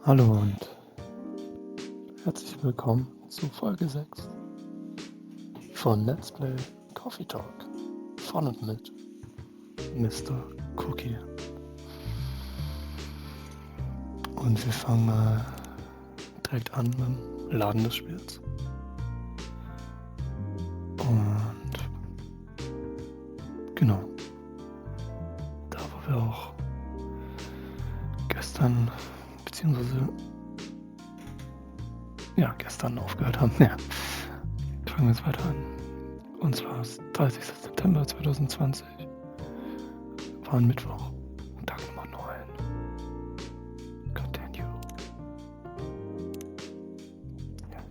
Hallo und herzlich willkommen zu Folge 6 von Let's Play Coffee Talk von und mit MrCookie. Und wir fangen mal direkt an mit dem Laden des Spiels. Und genau, da wo wir auch gestern aufgehört haben. Ja, fangen wir jetzt weiter an. Und zwar ist 30. September 2020. War ein Mittwoch. Tag Nummer 9. Continue. Yes.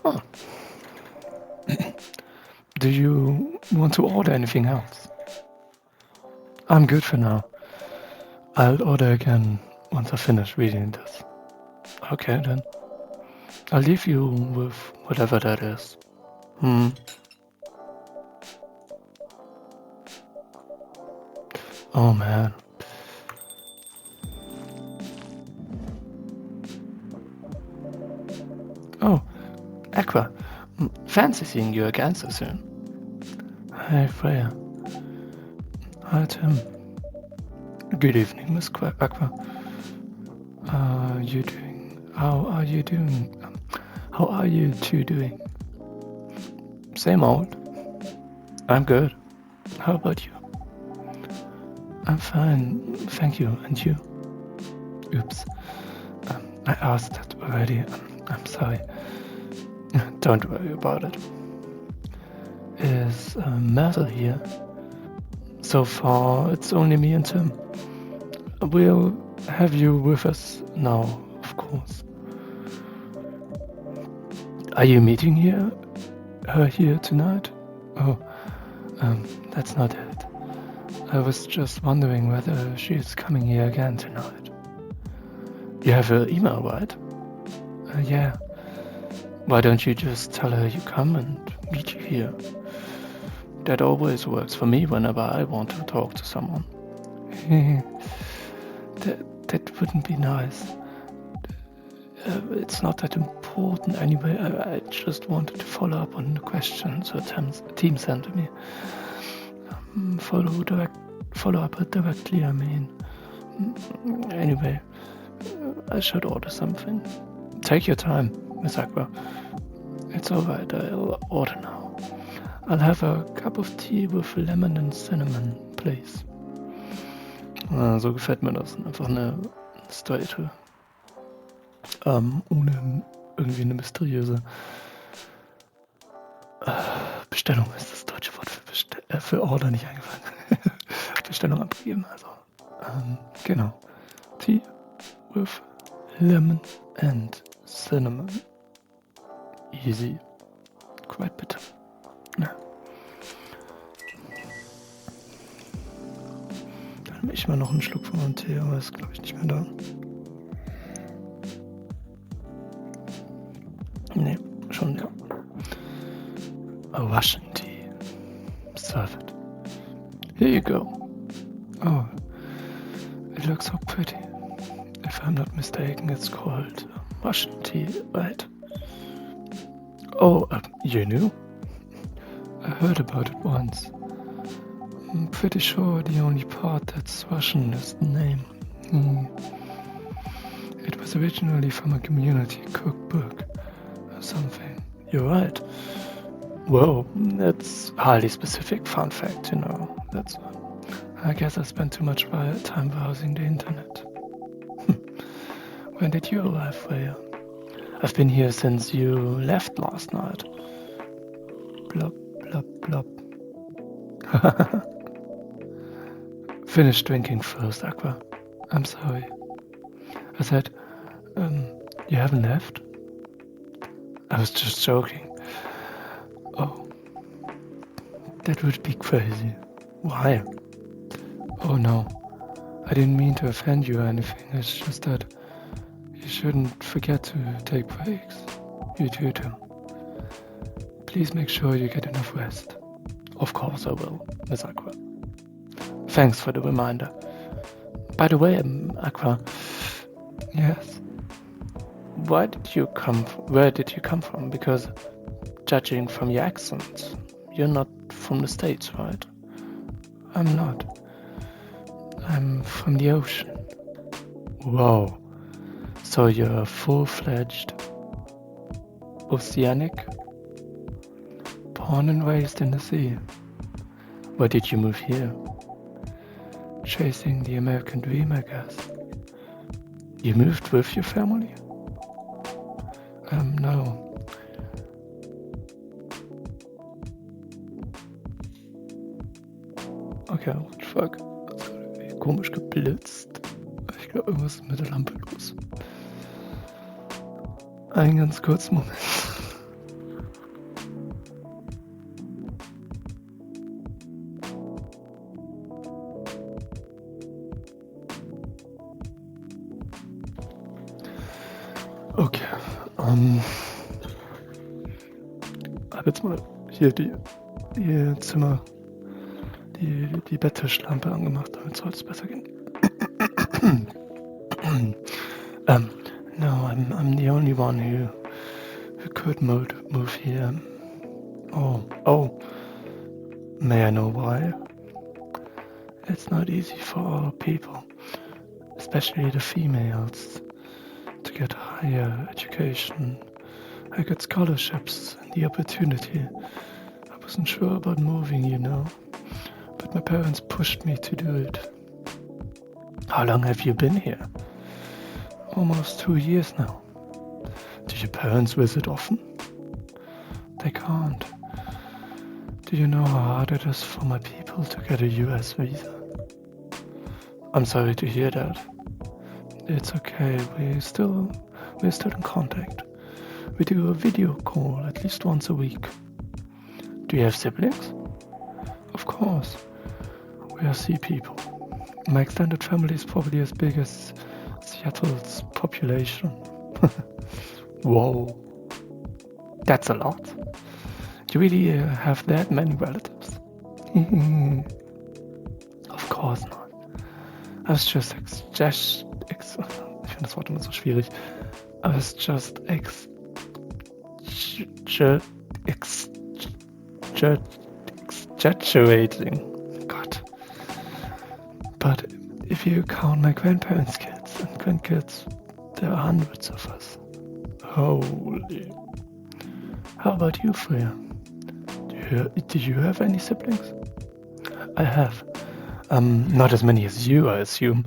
Oh. Do you want to order anything else? I'm good for now. I'll order again once I finish reading this. Okay then. I'll leave you with whatever that is. Oh man. Oh, Aqua. Fancy seeing you again so soon. Hi, Freya. Hi, Tim. Good evening, Miss Aqua. How are you doing? How are you two doing? Same old. I'm good. How about you? I'm fine, thank you. And you? Oops. I asked that already. I'm sorry. Don't worry about it. Is Myrtle here? So far, it's only me and Tim. We'll have you with us now, of course. Are you meeting her here tonight? Oh, that's not it. I was just wondering whether she's coming here again tonight. You have her email, right? Yeah. Why don't you just tell her you come and meet you here? That always works for me whenever I want to talk to someone. That wouldn't be nice. It's not that important anyway. I just wanted to follow up on the questions her team sent to me. Follow up directly, I mean. Anyway, I should order something. Take your time, Miss Aqua. It's alright, I'll order now. I'll have a cup of tea with lemon and cinnamon, please. So gefällt mir das. Einfach eine straighte, ohne irgendwie eine mysteriöse Bestellung ist das deutsche Wort für Order nicht eingefallen. Bestellung abgegeben, also. Genau. Tea with lemon and cinnamon. Easy. Quite bitter. Ja. Dann nehme ich mal noch einen Schluck von meinem Tee, aber ist glaube ich nicht mehr da. Nee, schon ja. A Russian tea. Serve it. Here you go. Oh, it looks so pretty. If I'm not mistaken, it's called Russian tea, right? Oh, you knew? I heard about it once. I'm pretty sure the only part that's Russian is the name. It was originally from a community cookbook or something. You're right. Whoa, that's highly specific fun fact, you know. That's. I guess I spent too much time browsing the internet. When did you arrive, Freya? I've been here since you left last night. Blop, blop, blop. Finish drinking first, Aqua. I'm sorry. I said, you haven't left? I was just joking. Oh, that would be crazy. Why? Oh no, I didn't mean to offend you or anything. It's just that you shouldn't forget to take breaks. You too. Please make sure you get enough rest. Of course I will, Miss Aqua. Thanks for the reminder. By the way, Aqua, yes. Where did you come from? Because judging from your accent, you're not from the States, right? I'm not. I'm from the ocean. Whoa. So you're a full-fledged oceanic? Born and raised in the sea. Why did you move here? Chasing the American dream, I guess. You moved with your family? No. Okay, what the fuck? Das hat irgendwie komisch geblitzt. Ich glaube, irgendwas ist mit der Lampe los. Einen ganz kurzen Moment. Okay, hab jetzt mal hier die Zimmer, die Betttischlampe angemacht, damit soll es besser gehen. No, I'm the only one who could move here. Oh, may I know why? It's not easy for all people, especially the females, to get higher education. I got scholarships and the opportunity. I wasn't sure about moving, you know, but my parents pushed me to do it. How long have you been here? Almost 2 years now. Do your parents visit often? They can't. Do you know how hard it is for my people to get a US visa? I'm sorry to hear that. It's okay, we're still in contact. We do a video call at least once a week. Do you have siblings? Of course. We are sea people. My extended family is probably as big as Seattle's population. Whoa. That's a lot. Do you really have that many relatives? Of course not. I was just ich finde das Wort immer so schwierig. I was just exaggerating. God. But if you count my grandparents' kids and grandkids, there are hundreds of us. Holy. How about you, Freya? Do you have any siblings? I have. Not as many as you, I assume.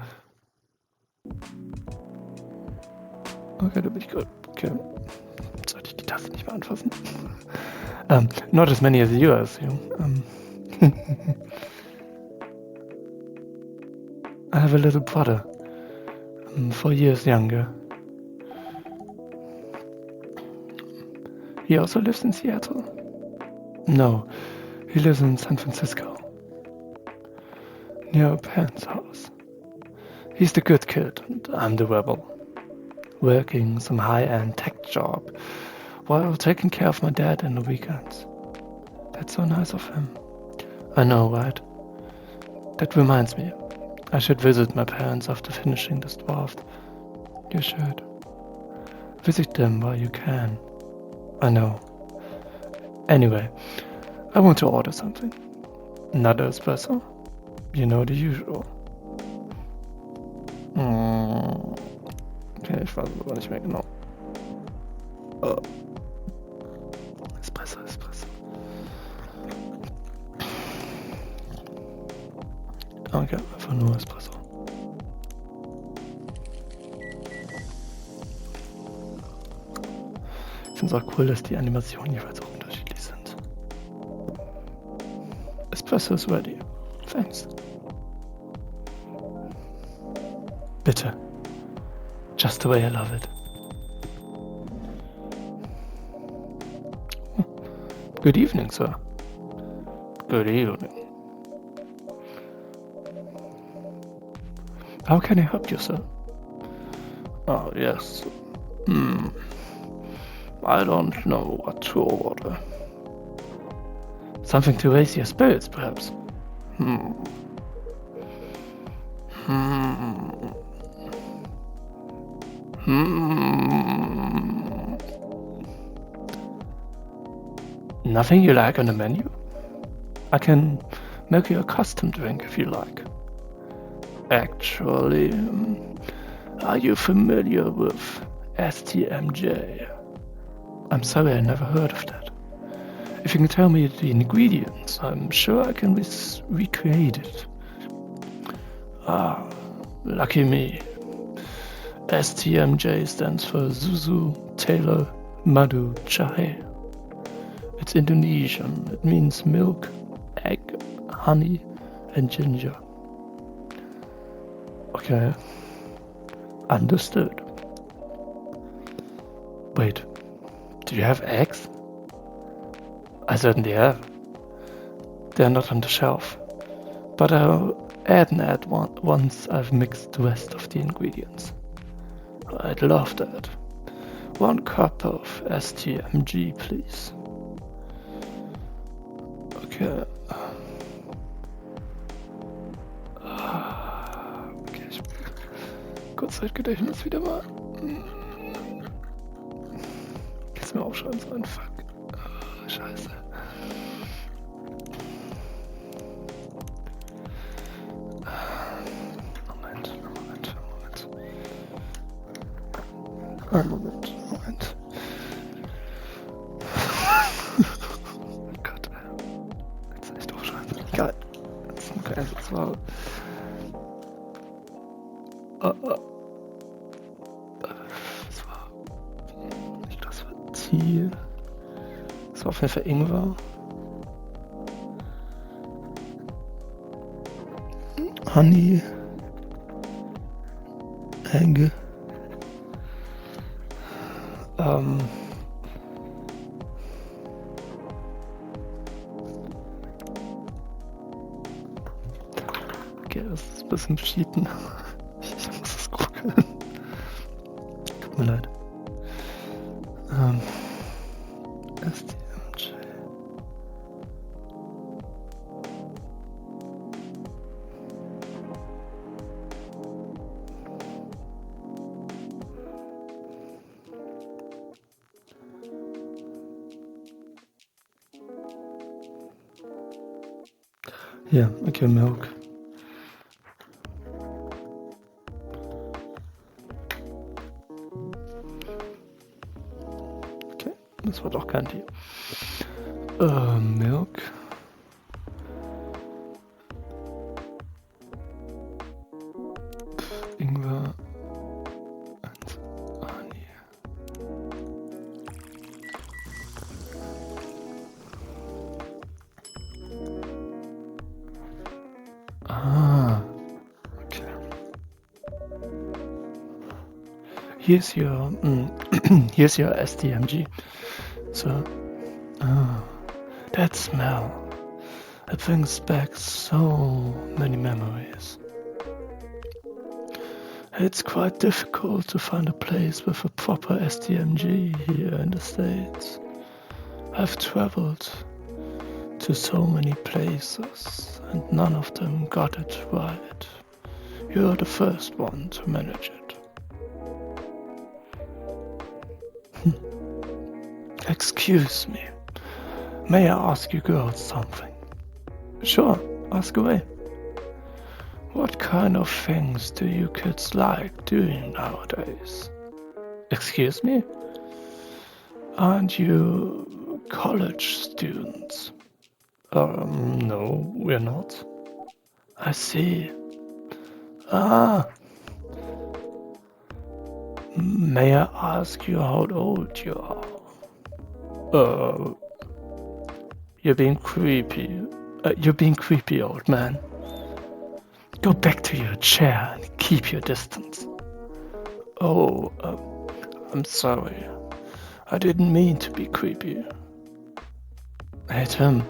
Okay, da bin ich gut. Okay. Sollte ich die Taste nicht mehr anfassen? Not as many as you, I assume. I have a little brother, 4 years younger. He also lives in Seattle. No, he lives in San Francisco, near our parents' house. He's the good kid, and I'm the rebel, working some high-end tech job while taking care of my dad in the weekends. That's so nice of him. I know, right? That reminds me, I should visit my parents after finishing this draft. You should. Visit them while you can. I know. Anyway, I want to order something. Another espresso? You know, the usual. Okay, ich weiß es aber nicht mehr genau. Espresso. Okay, einfach nur Espresso. Ich finde es auch cool, dass die Animationen jeweils auch unterschiedlich sind. Espresso is ready. Thanks. Bitte. Just the way I love it. Good evening, sir. Good evening. How can I help you, sir? Oh, yes. I don't know what to order. Something to raise your spirits, perhaps? Hmm. Nothing you like on the menu? I can make you a custom drink if you like. Actually, are you familiar with STMJ? I'm sorry, I never heard of that. If you can tell me the ingredients, I'm sure I can recreate it. Ah, lucky me. STMJ stands for Zuzu Taylor Madu Jahe. It's Indonesian. It means milk, egg, honey, and ginger. Okay. Understood. Wait, do you have eggs? I certainly have. They're not on the shelf. But I'll add an ad once I've mixed the rest of the ingredients. I'd love that. 1 cup of STMG, please. Okay. Okay, Kurzzeitgedächtnis wieder mal. Kannst du mir aufschreiben, so ein Fuck. Scheiße. Moment. Oh Gott. Jetzt echt aufschreiben. Egal. Das war... Das war... Nicht das war Ziel. Das war auf jeden Fall Ingwer. Honey. Egg. Okay, das ist ein bisschen cheaten. Ich muss es googeln. Tut mir leid. STMJ. Yeah, okay, milk. Okay, das war doch kein Deal. Milk. Ingwer. Und Honey. Okay. Here's your here's your STMG. So, that smell. It brings back so many memories. It's quite difficult to find a place with a proper STMG here in the States. I've traveled to so many places and none of them got it right. You're the first one to manage it. Excuse me. May I ask you girls something? Sure, ask away. What kind of things do you kids like doing nowadays? Excuse me? Aren't you college students? No, we're not. I see. May I ask you how old you are? You're being creepy. You're being creepy, old man. Go back to your chair and keep your distance. Oh, I'm sorry. I didn't mean to be creepy. Hey, Tim.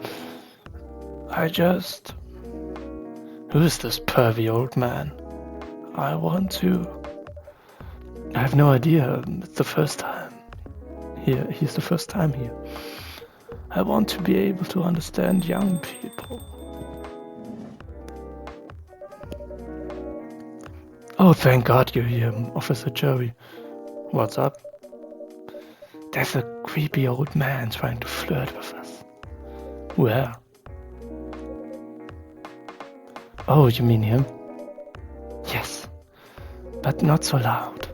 Who is this pervy old man? I have no idea. It's the first time here. He's the first time here. I want to be able to understand young people. Oh, thank God you're here, Officer Joey. What's up? There's a creepy old man trying to flirt with us. Where? Oh, you mean him? Yes, but not so loud.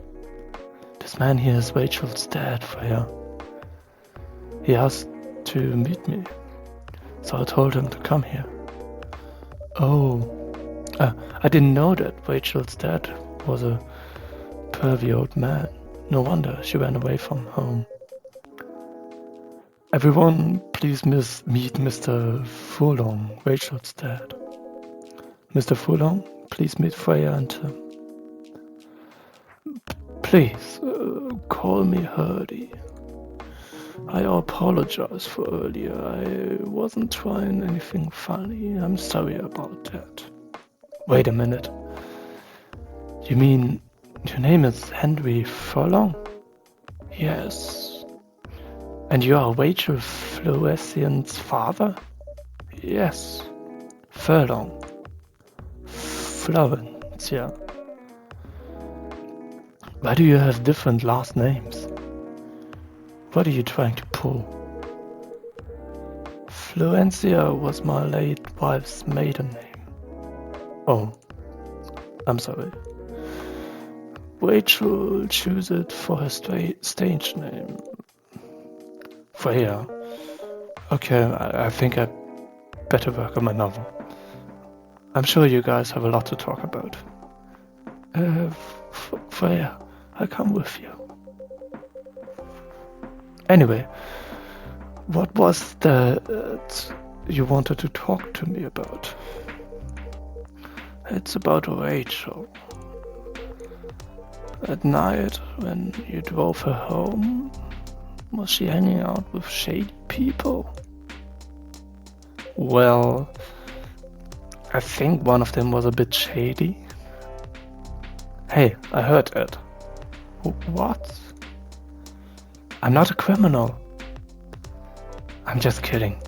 This man here is Rachel's dad, Freya. He asked to meet me, so I told him to come here. Oh, I didn't know that Rachel's dad was a pervy old man. No wonder she ran away from home. Everyone, please meet Mr. Furlong, Rachel's dad. Mr. Furlong, please meet Freya and Tim. Please, call me Hurdy. I apologize for earlier. I wasn't trying anything funny. I'm sorry about that. Wait a minute. You mean your name is Henry Furlong? Yes. And you are Rachel Floresian's father? Yes. Furlong. Florence, yeah. Why do you have different last names? What are you trying to pull? Florencia was my late wife's maiden name. Oh, I'm sorry. Rachel chose it for her stage name. Freya. Okay, I think I better work on my novel. I'm sure you guys have a lot to talk about. Freya, I'll come with you. Anyway, what was that you wanted to talk to me about? It's about Rachel. At night, when you drove her home, was she hanging out with shady people? Well, I think one of them was a bit shady. Hey, I heard it. What? I'm not a criminal. I'm just kidding.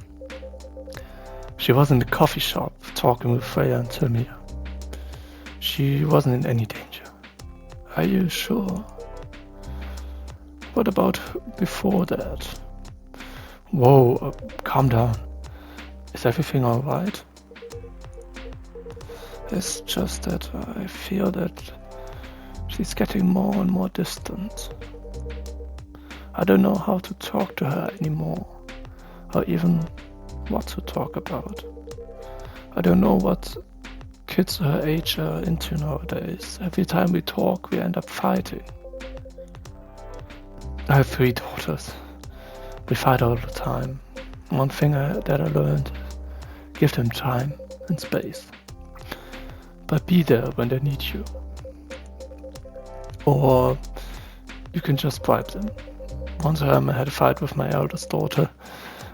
She was in the coffee shop talking with Freya and Timmy. She wasn't in any danger. Are you sure? What about before that? Whoa, calm down. Is everything alright? It's just that I feel that she's getting more and more distant. I don't know how to talk to her anymore, or even what to talk about. I don't know what kids her age are into nowadays. Every time we talk, we end up fighting. I have 3 daughters. We fight all the time. One thing that I learned is give them time and space. But be there when they need you. Or you can just bribe them. One time I had a fight with my eldest daughter,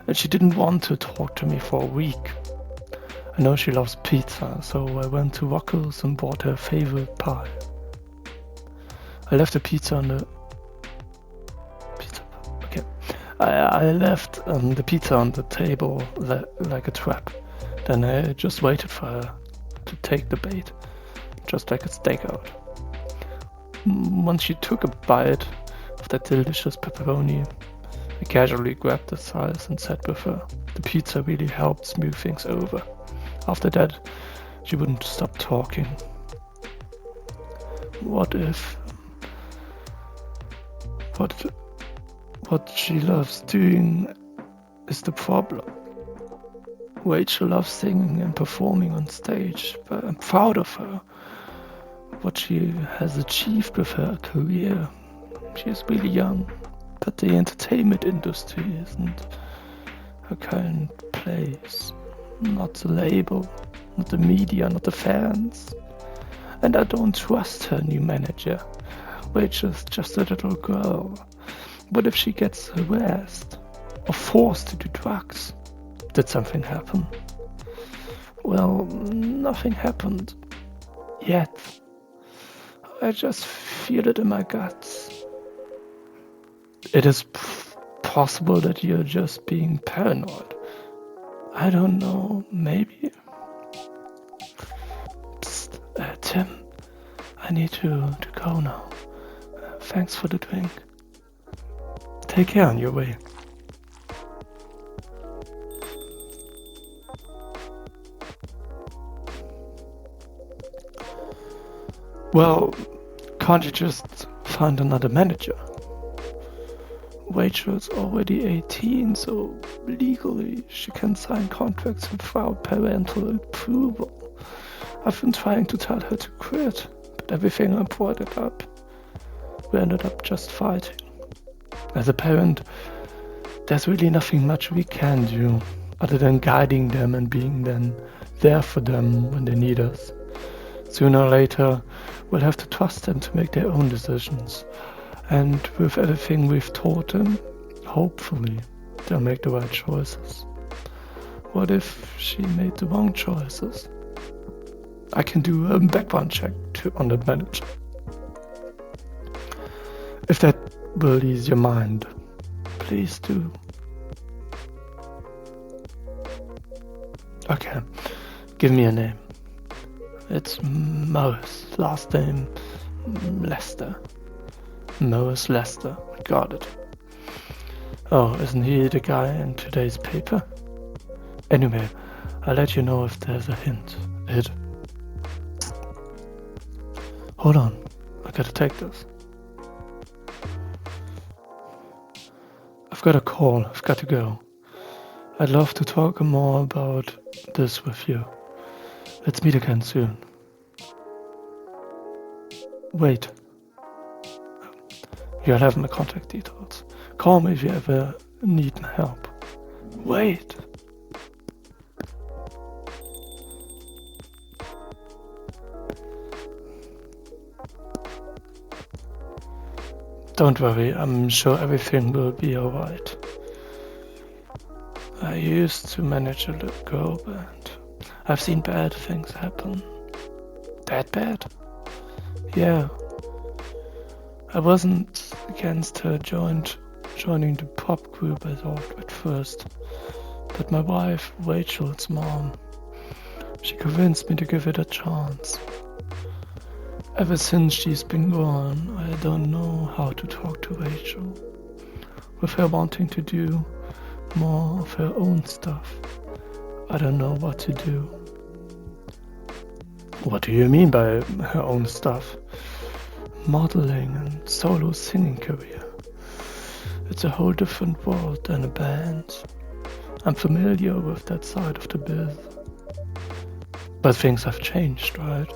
and she didn't want to talk to me for a week. I know she loves pizza, so I went to Rocco's and bought her favorite pie. I left the pizza on the I left the pizza on the table like a trap. Then I just waited for her to take the bait, just like a stakeout. Once she took a bite of that delicious pepperoni, I casually grabbed the slice and sat with her. The pizza really helped smooth things over. After that, she wouldn't stop talking. What if... What she loves doing is the problem. Rachel loves singing and performing on stage, but I'm proud of her. What she has achieved with her career. She is really young, but the entertainment industry isn't her current place. Not the label, not the media, not the fans. And I don't trust her new manager. Rachel's just a little girl. What if she gets harassed or forced to do drugs? Did something happen? Well, nothing happened. Yet. I just feel it in my guts. It is possible that you're just being paranoid. I don't know, maybe? Psst, Tim, I need to go now. Thanks for the drink. Take care on your way. Well, can't you just find another manager? Rachel's already 18, so legally she can sign contracts without parental approval. I've been trying to tell her to quit, but everything I brought it up, we ended up just fighting. As a parent, there's really nothing much we can do other than guiding them and being then there for them when they need us. Sooner or later, we'll have to trust them to make their own decisions. And with everything we've taught them, hopefully, they'll make the right choices. What if she made the wrong choices? I can do a background check on the manager. If that will ease your mind, please do. Okay, give me a name. It's Morris, last name Lester. Morris Lester, got it. Oh, isn't he the guy in today's paper? Anyway, I'll let you know if there's a hint. Hold on, I gotta take this. I've got a call, I've got to go. I'd love to talk more about this with you. Let's meet again soon. Wait. You'll have my contact details. Call me if you ever need help. Wait. Don't worry, I'm sure everything will be alright. I used to manage a little girl band. I've seen bad things happen. That bad? Yeah. I wasn't against her joining the pop group I thought at first. But my wife, Rachel's mom, she convinced me to give it a chance. Ever since she's been gone, I don't know how to talk to Rachel. With her wanting to do more of her own stuff, I don't know what to do. What do you mean by her own stuff? Modeling and solo singing career. It's a whole different world than a band. I'm familiar with that side of the biz. But things have changed, right?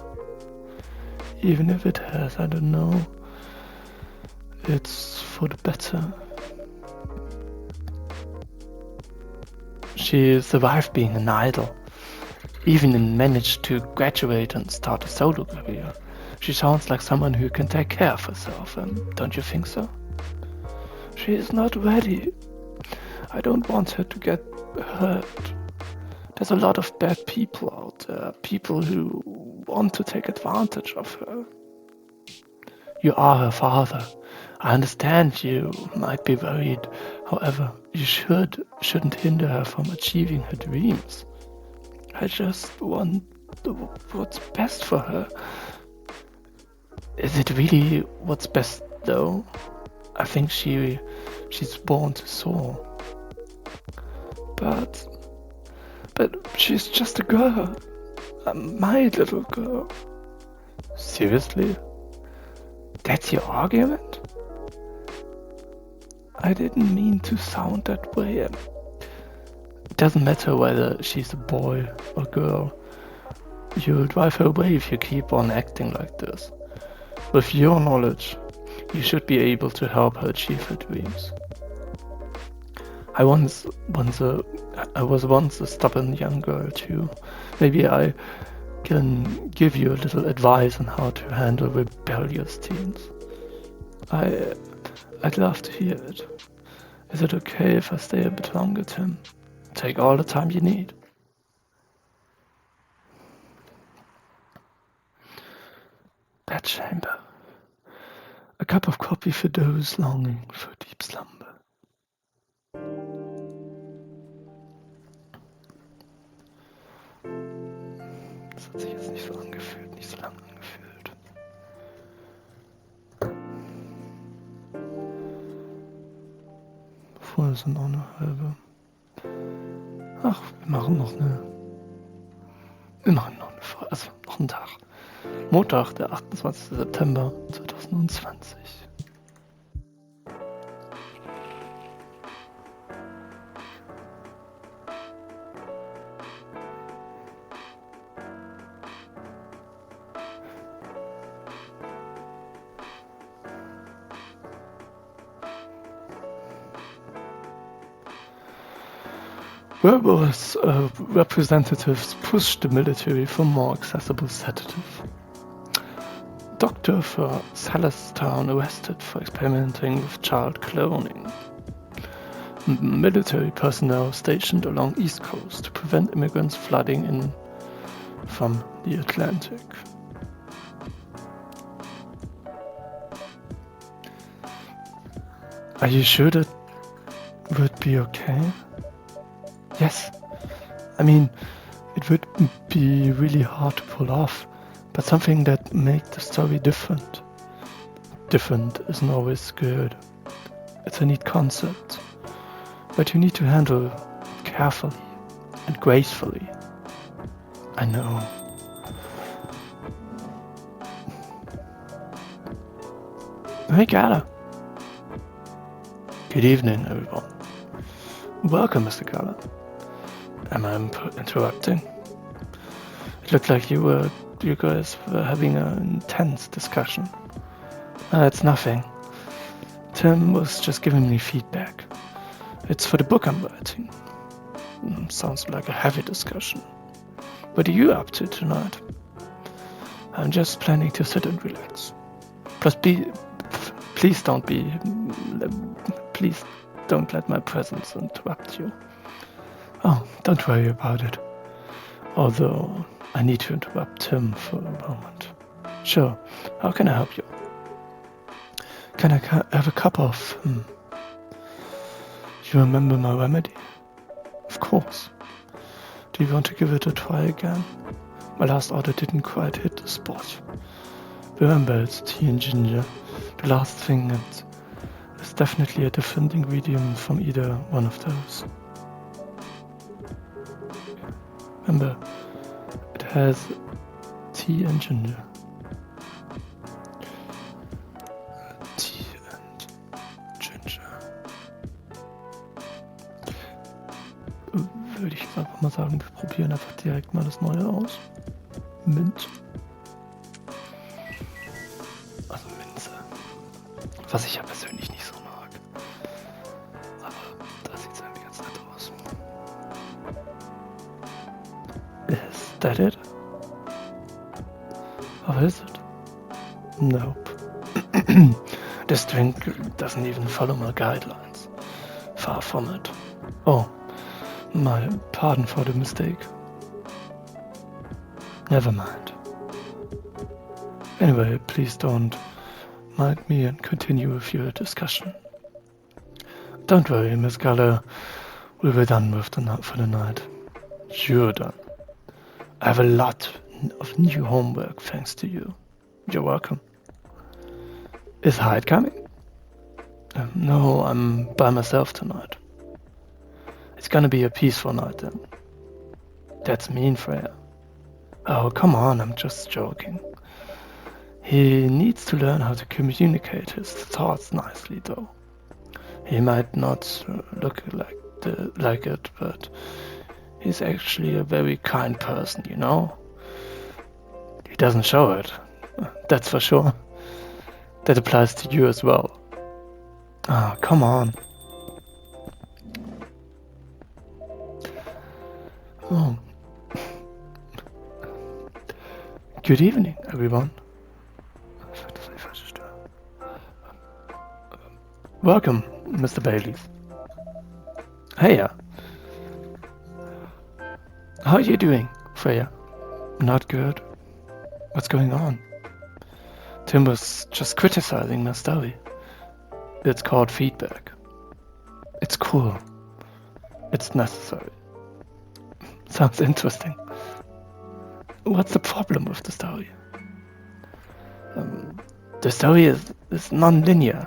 Even if it has, I don't know. It's for the better. She survived being an idol. Even managed to graduate and start a solo career. She sounds like someone who can take care of herself, don't you think so? She is not ready. I don't want her to get hurt. There's a lot of bad people out there, people who want to take advantage of her. You are her father. I understand you might be worried. However, you shouldn't hinder her from achieving her dreams. I just want what's best for her. Is it really what's best though? I think she's born to soar. But she's just a girl. My little girl. Seriously? That's your argument? I didn't mean to sound that way. It doesn't matter whether she's a boy or girl. You'll drive her away if you keep on acting like this. With your knowledge, you should be able to help her achieve her dreams. I was once a stubborn young girl too. Maybe I can give you a little advice on how to handle rebellious teens. I'd love to hear it. Is it okay if I stay a bit longer, Tim? Take all the time you need. Bed chamber. A cup of coffee for those longing for deep slumber. Das hat sich jetzt nicht so angefühlt, nicht so lang angefühlt. sind auch eine halbe. Ach, wir machen noch eine also noch einen Tag. Montag, der 28. September 2020. Rebels representatives pushed the military for more accessible sedative. Doctor for Salastown arrested for experimenting with child cloning. Military personnel stationed along East Coast to prevent immigrants flooding in from the Atlantic. Are you sure that would be okay? Yes. I mean, it would be really hard to pull off, but something that makes the story different. Different isn't always good. It's a neat concept, but you need to handle carefully and gracefully. I know. Hey, Gala. Good evening, everyone. Welcome, Mr. Gala. Am I interrupting? It looked like you guys were having an intense discussion. It's nothing. Tim was just giving me feedback. It's for the book I'm writing. Sounds like a heavy discussion. What are you up to tonight? I'm just planning to sit and relax. Plus, please don't let my presence interrupt you. Oh, don't worry about it. Although, I need to interrupt Tim for a moment. Sure, how can I help you? Can I have a cup of... You remember my remedy? Of course. Do you want to give it a try again? My last order didn't quite hit the spot. Remember, it's tea and ginger. The last thing, it's definitely a different ingredient from either one of those. Remember, it has tea and ginger. Tea and ginger. Würde ich einfach mal sagen, wir probieren einfach direkt mal das Neue aus. Mint. Also Minze. Was ich ja persönlich nicht so mag. Aber da sieht es irgendwie ganz nett aus. Is that it? Or is it? Nope. This drink doesn't even follow my guidelines. Far from it. Oh, my pardon for the mistake. Never mind. Anyway, please don't mind me and continue with your discussion. Don't worry, Miss Galler. We'll be done with for the night. You're done. I have a lot of new homework thanks to you. You're welcome. Is Hyde coming? No, I'm by myself tonight. It's gonna be a peaceful night then. That's mean, Freya. Oh, come on, I'm just joking. He needs to learn how to communicate his thoughts nicely, though. He might not look like it, but he's actually a very kind person, you know? He doesn't show it, that's for sure. That applies to you as well. Ah, come on. Oh. Good evening, everyone. Welcome, Mr. Bailey. Heya. How are you doing, Freya? Not good. What's going on? Tim was just criticizing my story. It's called feedback. It's cool. It's necessary. Sounds interesting. What's the problem with the story? The story is non-linear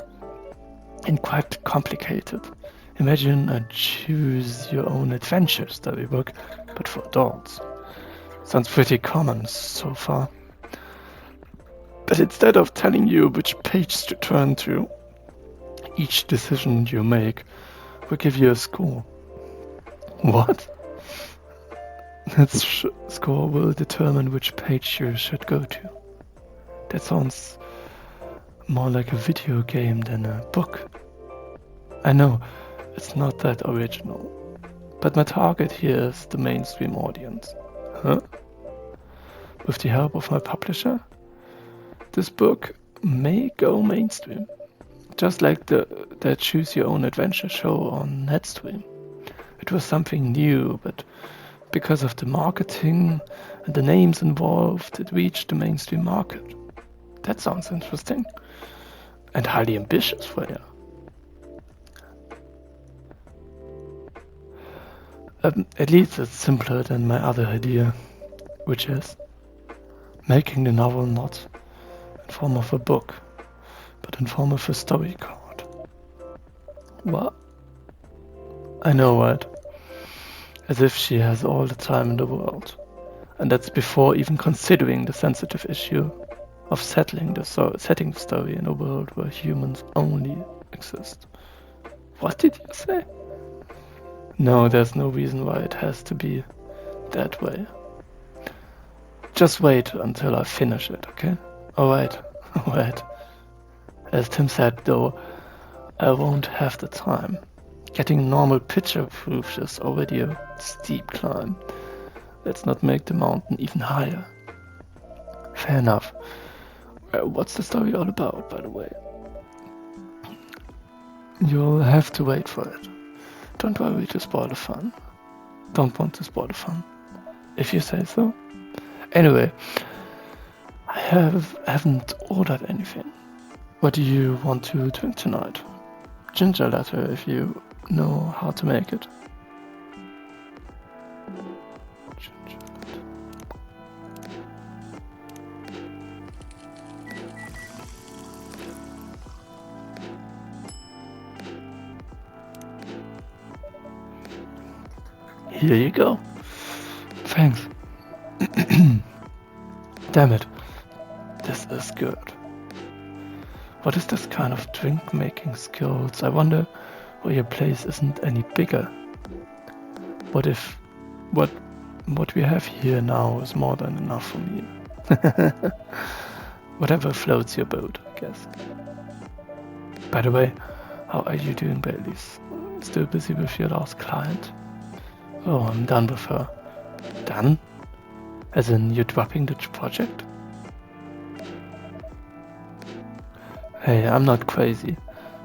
and quite complicated. Imagine a choose your own adventure storybook, but for adults. Sounds pretty common so far. But instead of telling you which page to turn to, each decision you make will give you a score. What? That score will determine which page you should go to. That sounds more like a video game than a book. I know, it's not that original. But my target here is the mainstream audience. Huh? With the help of my publisher, this book may go mainstream. Just like the Choose Your Own Adventure show on Netstream. It was something new, but because of the marketing and the names involved, it reached the mainstream market. That sounds interesting. And highly ambitious for you. At least it's simpler than my other idea, which is making the novel not in form of a book, but in form of a story card. What? I know, right? As if she has all the time in the world. And that's before even considering the sensitive issue of setting the story in a world where humans only exist. What did you say? No, there's no reason why it has to be that way. Just wait until I finish it, okay? Alright, alright. As Tim said though, I won't have the time. Getting normal picture proof is already a steep climb. Let's not make the mountain even higher. Fair enough. What's the story all about, by the way? You'll have to wait for it. Don't worry to spoil the fun. Don't want to spoil the fun. If you say so. Anyway, I haven't ordered anything. What do you want to drink tonight? Ginger latte, if you know how to make it. Here you go. Thanks. Damn it. This is good. What is this kind of drink making skills? I wonder why your place isn't any bigger. What if what we have here now is more than enough for me? Whatever floats your boat, I guess. By the way, how are you doing, Baileys? Still busy with your last client? Oh, I'm done with her. Done? As in, you're dropping the project? Hey, I'm not crazy.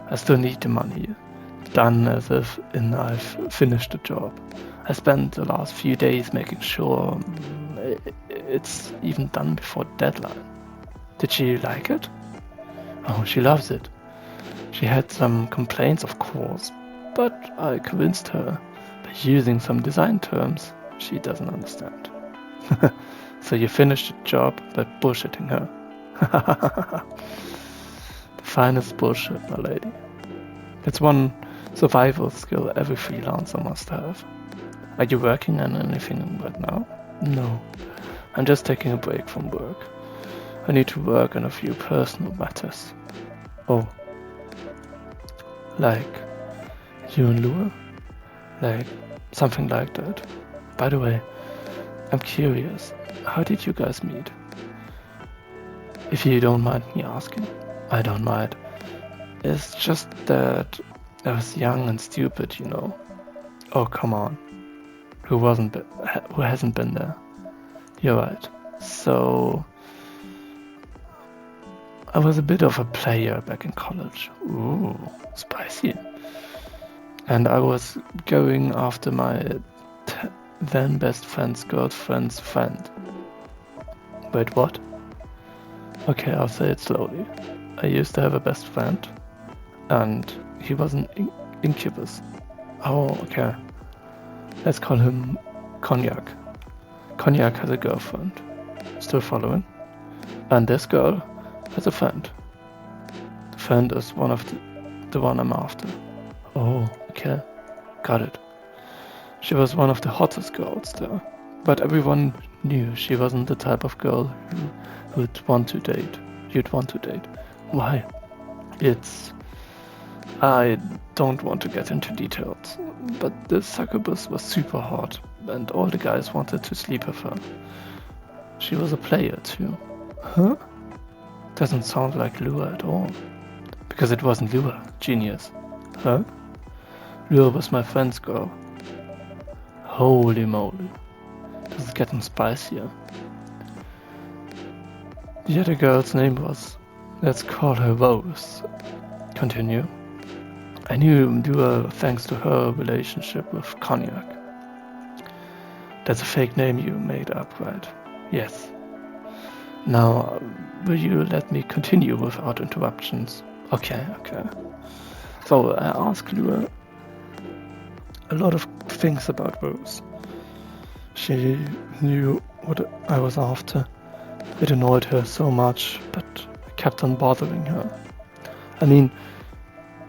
I still need the money. Done as if I've finished the job. I spent the last few days making sure it's even done before deadline. Did she like it? Oh, she loves it. She had some complaints, of course, but I convinced her by using some design terms she doesn't understand. So you finished the job by bullshitting her. The finest bullshit, my lady. It's one survival skill every freelancer must have. Are you working on anything right now? No. I'm just taking a break from work. I need to work on a few personal matters. Oh. Like you and Lua? Like something like that. By the way, I'm curious. How did you guys meet? If you don't mind me asking. I don't mind. It's just that I was young and stupid, you know. Oh, come on. Who hasn't been there? You're right. So I was a bit of a player back in college. Ooh, spicy. And I was going after my then best friend's girlfriend's friend. Wait, what? Okay, I'll say it slowly. I used to have a best friend, and he was an incubus. Oh, okay. Let's call him Cognac. Cognac has a girlfriend. Still following? And this girl has a friend. The friend is one of the one I'm after. Oh, Okay, got it. She was one of the hottest girls there, but everyone knew she wasn't the type of girl who'd want to date. You'd want to date. Why? I don't want to get into details, but the succubus was super hot, and all the guys wanted to sleep with her. She was a player too. Huh? Doesn't sound like Lua at all. Because it wasn't Lua, genius. Huh? Lua was my friend's girl. Holy moly. This is getting spicier. The other girl's name was... let's call her Rose. Continue. I knew Lua thanks to her relationship with Cognac. That's a fake name you made up, right? Yes. Now, will you let me continue without interruptions? Okay. So I asked Lua a lot of things about Rose. She knew what I was after. It annoyed her so much, but I kept on bothering her. I mean,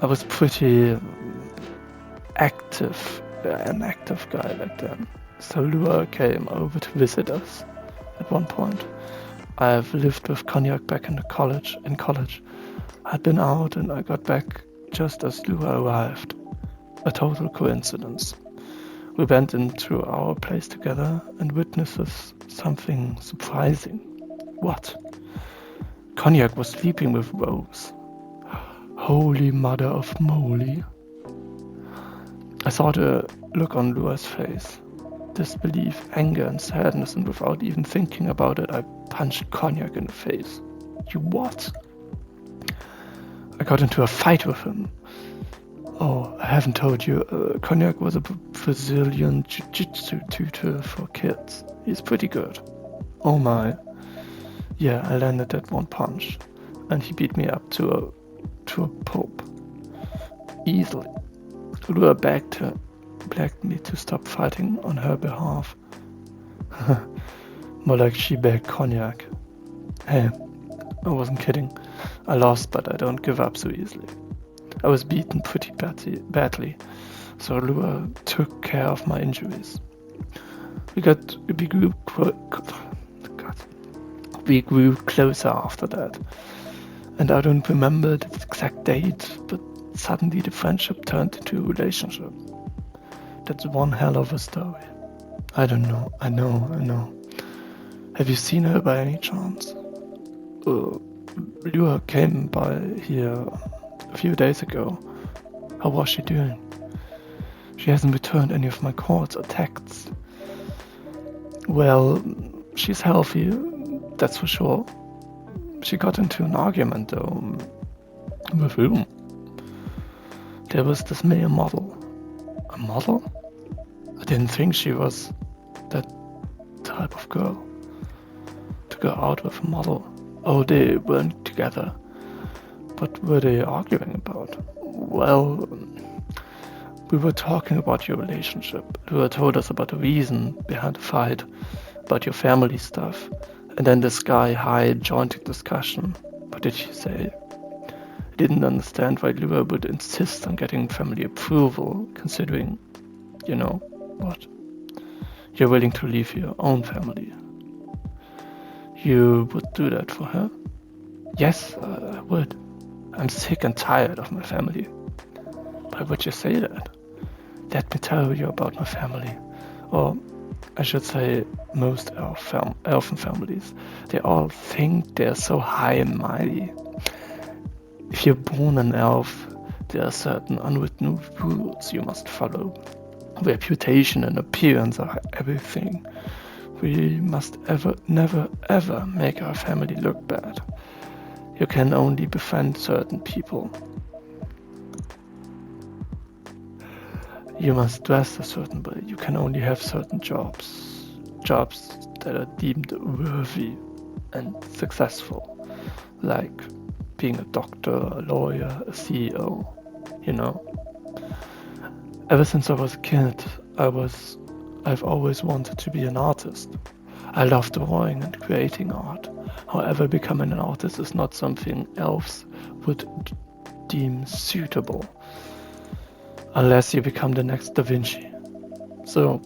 I was pretty active, an active guy back then. So Lua came over to visit us at one point. I've lived with Cognac back in college. I'd been out and I got back just as Lua arrived. A total coincidence. We went into our place together and witnesses something surprising. What? Cognac was sleeping with Rose. Holy mother of moly. I saw the look on Lua's face. Disbelief, anger and sadness, and without even thinking about it, I punched Cognac in the face. You what? I got into a fight with him. Oh, I haven't told you, Cognac was a Brazilian jiu-jitsu tutor for kids. He's pretty good. Oh my. Yeah, I landed that one punch, and he beat me up to a pulp. Easily. Lua begged me to stop fighting on her behalf. More like she begged Cognac. Hey, I wasn't kidding. I lost, but I don't give up so easily. I was beaten pretty badly, so Lua took care of my injuries. We grew closer after that, and I don't remember the exact date, but suddenly the friendship turned into a relationship. That's one hell of a story. I don't know. I know. Have you seen her by any chance? Lua came by here a few days ago. How was she doing? She hasn't returned any of my calls or texts. Well, she's healthy, that's for sure. She got into an argument though. With whom? There was this male model. A model? I didn't think she was that type of girl. To go out with a model. Oh, they weren't together. What were they arguing about? Well, we were talking about your relationship. Lua told us about the reason behind the fight, about your family stuff. And then this guy, Hyde, joined the discussion. What did she say? I didn't understand why Lua would insist on getting family approval, considering, you know, what? You're willing to leave your own family. You would do that for her? Yes, I would. I'm sick and tired of my family. Why would you say that? Let me tell you about my family. Or I should say most elfen families. They all think they're so high and mighty. If you're born an elf, there are certain unwritten rules you must follow. Reputation and appearance are everything. We must never ever make our family look bad. You can only befriend certain people. You must dress a certain way. You can only have certain jobs that are deemed worthy and successful, like being a doctor, a lawyer, a CEO, you know. Ever since I was a kid, I've always wanted to be an artist. I love drawing and creating art. However, becoming an artist is not something elves would deem suitable. unless you become the next Da Vinci. So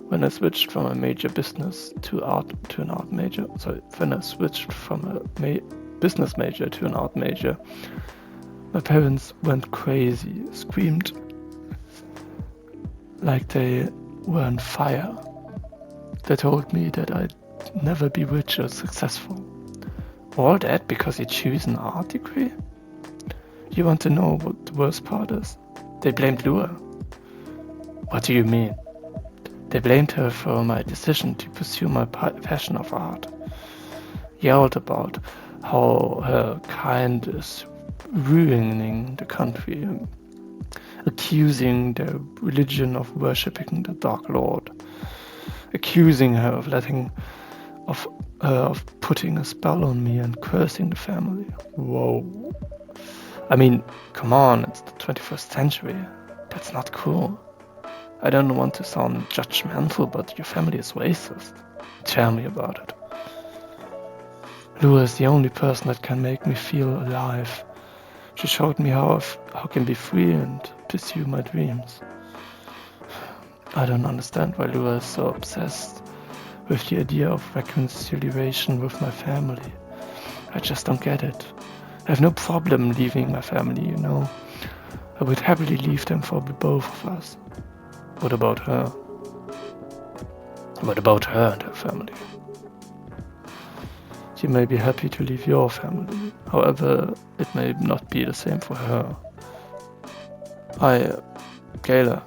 when I switched from a major business to an art major, when I switched from a business major to an art major, my parents went crazy, screamed like they were on fire. They told me that I'd never be rich or successful. All that because you choose an art degree? You want to know what the worst part is? They blamed Lua. What do you mean? They blamed her for my decision to pursue my passion of art. Yelled about how her kind is ruining the country, accusing the religion of worshipping the Dark Lord, accusing her of putting a spell on me and cursing the family. Whoa. I mean, come on, it's the 21st century. That's not cool. I don't want to sound judgmental, but your family is racist. Tell me about it. Lua is the only person that can make me feel alive. She showed me how I can be free and pursue my dreams. I don't understand why Lua is so obsessed with the idea of reconciliation with my family. I just don't get it. I have no problem leaving my family, you know. I would happily leave them for the both of us. What about her? What about her and her family? You may be happy to leave your family, however, it may not be the same for her. Kayla,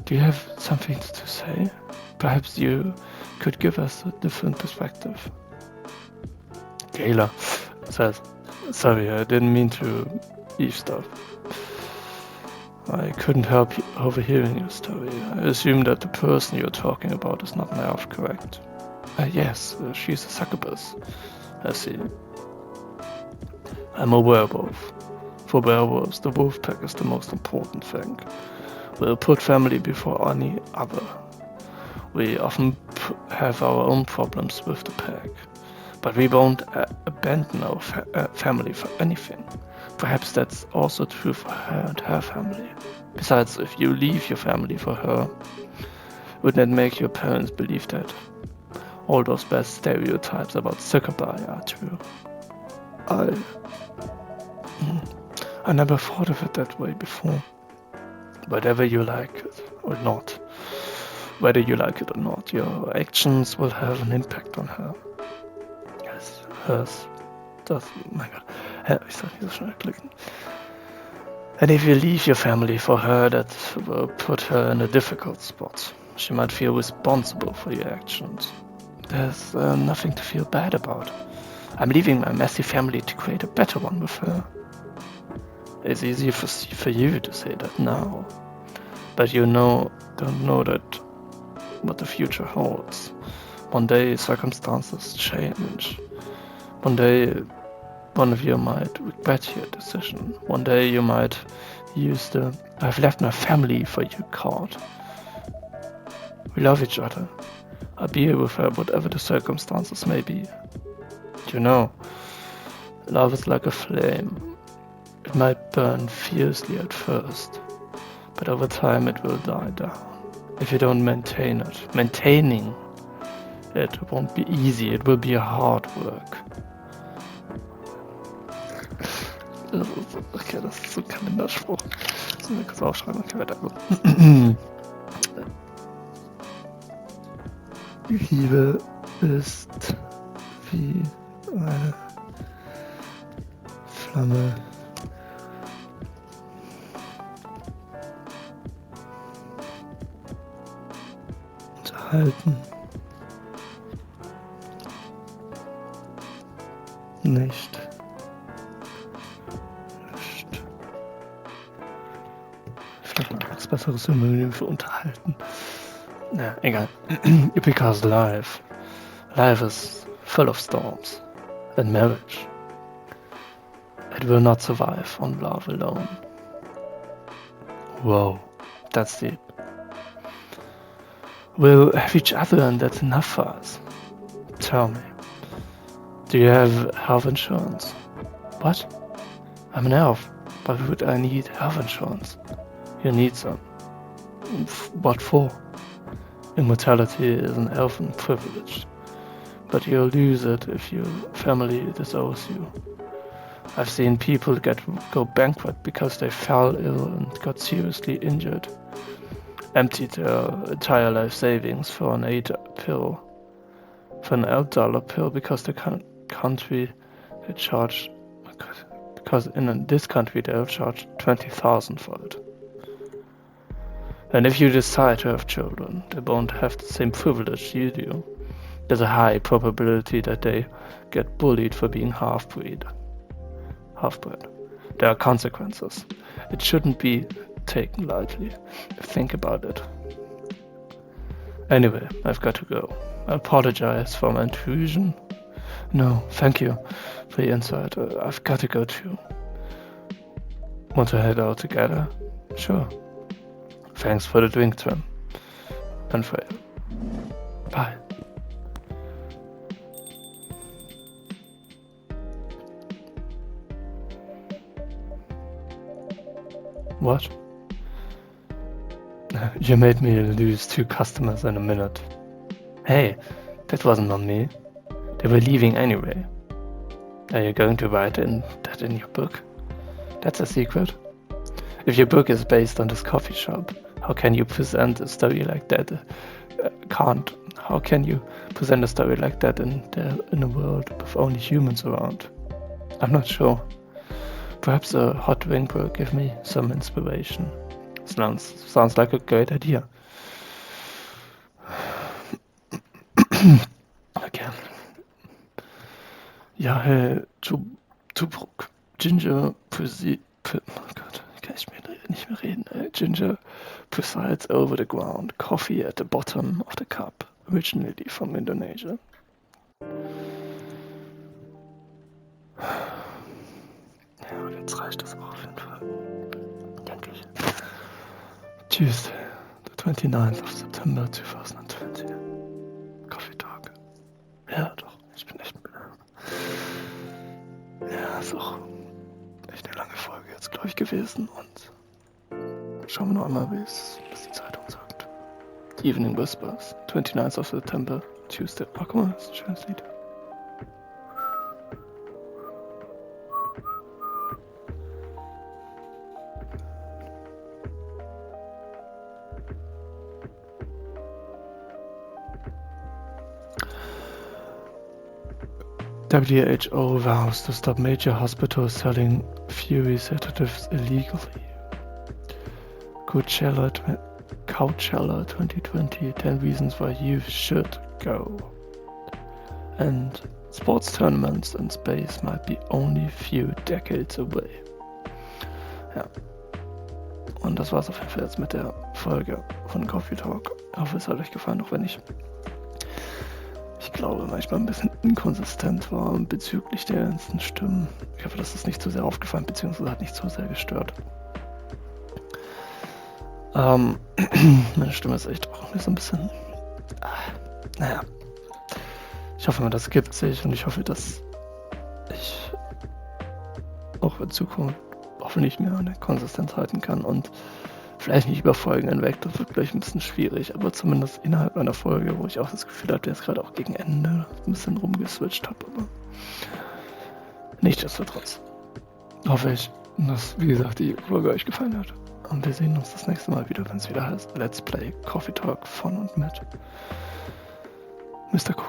do you have something to say? Perhaps you could give us a different perspective. Kayla says, sorry, I didn't mean to eavesdrop. I couldn't help overhearing your story. I assume that the person you're talking about is not my elf, correct? Yes, she's a succubus. I see. I'm a werewolf. For werewolves, the wolf pack is the most important thing. We'll put family before any other. We often have our own problems with the pack, but we won't abandon our family for anything. Perhaps that's also true for her and her family. Besides, if you leave your family for her, wouldn't it make your parents believe that all those bad stereotypes about succubi are true? I never thought of it that way before. Whether you like it or not, your actions will have an impact on her. Yes, hers does. Oh my God, ich soll nicht so schnell klicken. And if you leave your family for her, that will put her in a difficult spot. She might feel responsible for your actions. There's nothing to feel bad about. I'm leaving my messy family to create a better one with her. It's easy for you to say that now, but you don't know that what the future holds. One day circumstances change. One day one of you might regret your decision. One day you might use the "I've left my family for you" card. We love each other. I'll be here with her whatever the circumstances may be. You know, love is like a flame. It might burn fiercely at first, but over time it will die down. If you don't maintain it. Maintaining it won't be easy, it will be a hard work. Okay, das ist so ein Kalenderspruch. Das müssen wir kurz aufschreiben. Okay, weiter. Liebe ist wie eine Flamme. Unterhalten. Nicht. Vielleicht noch ein besseres Synonym für unterhalten. Na, egal. Because life is full of storms. And marriage, it will not survive on love alone. Whoa, that's deep. We'll have each other and that's enough for us. Tell me, do you have health insurance? What? I'm an elf. But would I need health insurance? You need some. What for? Immortality is an elven privilege, but you'll lose it if your family disowns you. I've seen people go bankrupt because they fell ill and got seriously injured, emptied their entire life savings for an $8 pill because the country they charge, because in this country they'll charge $20,000 for it. And if you decide to have children, they won't have the same privilege you do. There's a high probability that they get bullied for being half-bred. There are consequences. It shouldn't be taken lightly. Think about it. Anyway, I've got to go. I apologize for my intrusion. No, thank you for the insight. I've got to go too. Want to head out together? Sure. Thanks for the drink, Trim. And for you. Bye. What? You made me lose 2 customers in a minute. Hey, that wasn't on me. They were leaving anyway. Are you going to write that in your book? That's a secret. If your book is based on this coffee shop, how can you present a story like that? How can you present a story like that in a world with only humans around? I'm not sure. Perhaps a hot drink will give me some inspiration. Sounds like a great idea. Again. Ja, Tubruk. Ginger, oh Gott, kann ich nicht mehr reden. Ginger presides over the ground, coffee at the bottom of the cup, originally from Indonesia. Ja, jetzt reicht das auch auf jeden Fall. Denke ich. Tuesday, the 29th of September 2020. Coffee Talk. Ja, doch, ich bin echt müde. Ja, ist auch echt eine lange Folge jetzt, glaube ich, gewesen. Und schauen wir noch einmal, was die Zeitung sagt. Evening Whispers, 29th of September, Tuesday. Oh, guck mal, das ist ein schönes Lied. WHO vows to stop major hospitals selling Fury sedatives illegally. Coachella 2020, 10 reasons why you should go. And sports tournaments in space might be only a few decades away. Ja. Und das war's auf jeden Fall jetzt mit der Folge von Coffee Talk. Ich hoffe, es hat euch gefallen, auch wenn ich glaube, manchmal ein bisschen inkonsistent war bezüglich der ganzen Stimmen. Ich hoffe, das ist nicht zu sehr aufgefallen, beziehungsweise hat nicht zu sehr gestört. Meine Stimme ist echt auch so ein bisschen... naja. Ich hoffe, das gibt sich und ich hoffe, dass ich auch in Zukunft hoffentlich mehr an der Konsistenz halten kann und vielleicht nicht über Folgen hinweg, das wird gleich ein bisschen schwierig, aber zumindest innerhalb einer Folge, wo ich auch das Gefühl hatte, jetzt gerade auch gegen Ende ein bisschen rumgeswitcht habe, aber nichtsdestotrotz hoffe ich, dass, wie gesagt, die Folge euch gefallen hat. Und wir sehen uns das nächste Mal wieder, wenn es wieder heißt Let's Play Coffee Talk von und mit MrCookie.